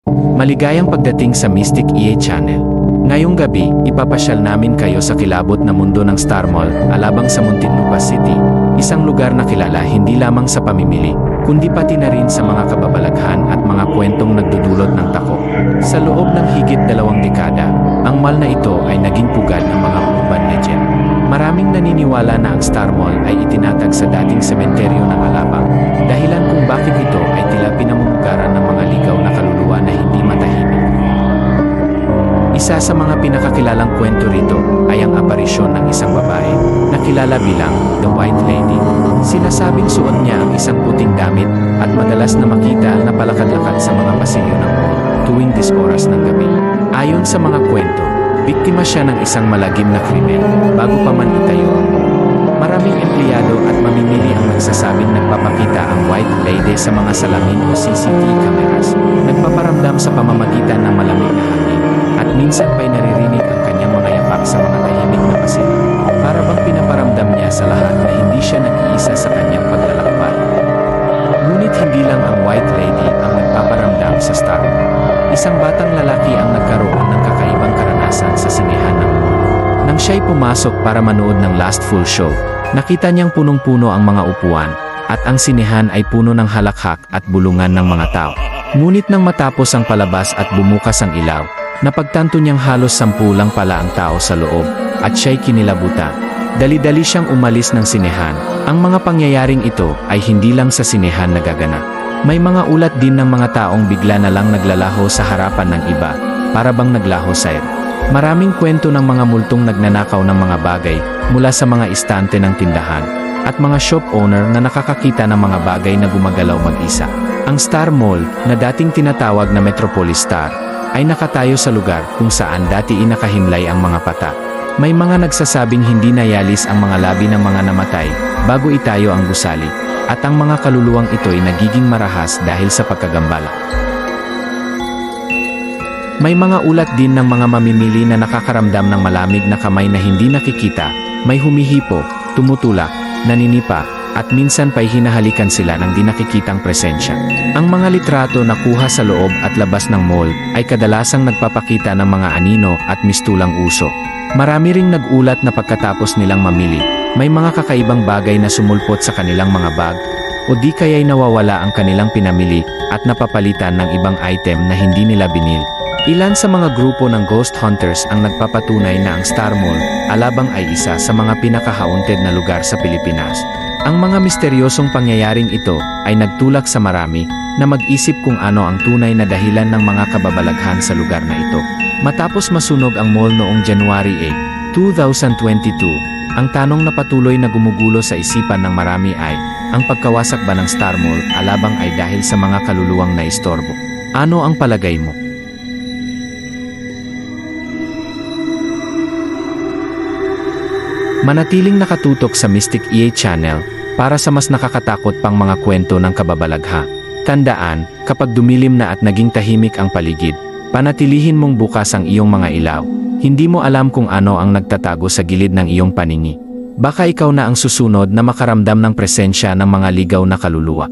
Maligayang pagdating sa Mystic EA Channel. Ngayong gabi, ipapasyal namin kayo sa kilabot na mundo ng Star Mall, alabang sa Muntinlupa City, isang lugar na kilala hindi lamang sa pamimili, kundi pati na rin sa mga kababalaghan at mga kwentong nagdudulot ng takot. Sa loob ng higit 2 dekada, ang mall na ito ay naging pugad ng mga urban legend. Maraming naniniwala na ang Star Mall ay itinatag sa dating sementeryo ng Alabang, dahilan kung bakit ito ay tila pinamumugaran ng mga ligaw na kaluluwa na hindi matahimik. Isa sa mga pinakakilalang kwento rito ay ang aparisyon ng isang babae na kilala bilang The White Lady. Sinasabing suot niya ang isang puting damit at madalas na makita na palakad-lakad sa mga pasilyo ng mall tuwing 10 oras ng gabi. Ayon sa mga kwento, biktima siya ng isang malagim na krimen bago pa man itayo ang mall. Maraming empleyado at mamimili ang nagsasabing nagpapakita ang White Lady sa mga salamin o CCTV cameras, nagpaparamdam sa pamamagitan ng malamig na hangin, at minsan pa'y naririnig ang kanyang mga yapak sa mga tahimik na pasilyo. Para bang pinaparamdam niya sa lahat na hindi siya nag-iisa sa kanyang paglalakbay. Ngunit hindi lang ang White Lady ang nagpaparamdam sa Star Mall. Isang batang lalaki ang nagkaroon ng kakaibang karanasan sa sinehan ng mall. Nang siya'y pumasok para manood ng last full show, nakita niyang punong-puno ang mga upuan, at ang sinehan ay puno ng halakhak at bulungan ng mga tao. Ngunit nang matapos ang palabas at bumukas ang ilaw, napagtanto niyang halos 10 lang pala ang tao sa loob, at siya'y kinilabutan. Dali-dali siyang umalis ng sinehan. Ang mga pangyayaring ito ay hindi lang sa sinehan nagaganap. May mga ulat din ng mga taong bigla na lang naglalaho sa harapan ng iba, para bang naglaho sa air. Maraming kwento ng mga multong nagnanakaw ng mga bagay mula sa mga istante ng tindahan, at mga shop owner na nakakakita ng mga bagay na gumagalaw mag-isa. Ang Star Mall, na dating tinatawag na Metropolis Star, ay nakatayo sa lugar kung saan dati inakahimlay ang mga pata. May mga nagsasabing hindi nayalis ang mga labi ng mga namatay bago itayo ang gusali, at ang mga kaluluwang ito ay nagiging marahas dahil sa pagkagambala. May mga ulat din ng mga mamimili na nakakaramdam ng malamig na kamay na hindi nakikita, may humihipo, tumutulak, naninipa, at minsan pa'y hinahalikan sila ng di nakikitang presensya. Ang mga litrato na kuha sa loob at labas ng mall ay kadalasang nagpapakita ng mga anino at mistulang uso. Marami ring nag-ulat na pagkatapos nilang mamili, may mga kakaibang bagay na sumulpot sa kanilang mga bag, o di kaya'y nawawala ang kanilang pinamili at napapalitan ng ibang item na hindi nila binil. Ilan sa mga grupo ng ghost hunters ang nagpapatunay na ang Star Mall, Alabang ay isa sa mga pinaka-haunted na lugar sa Pilipinas. Ang mga misteryosong pangyayaring ito ay nagtulak sa marami na mag-isip kung ano ang tunay na dahilan ng mga kababalaghan sa lugar na ito. Matapos masunog ang mall noong January 8, 2022, ang tanong na patuloy na gumugulo sa isipan ng marami ay, ang pagkawasak ba ng Star Mall, Alabang ay dahil sa mga kaluluwang naistorbo? Ano ang palagay mo? Manatiling nakatutok sa Mystic EA Channel para sa mas nakakatakot pang mga kwento ng kababalagha. Tandaan, kapag dumilim na at naging tahimik ang paligid, panatilihin mong bukas ang iyong mga ilaw. Hindi mo alam kung ano ang nagtatago sa gilid ng iyong paningi. Baka ikaw na ang susunod na makaramdam ng presensya ng mga ligaw na kaluluwa.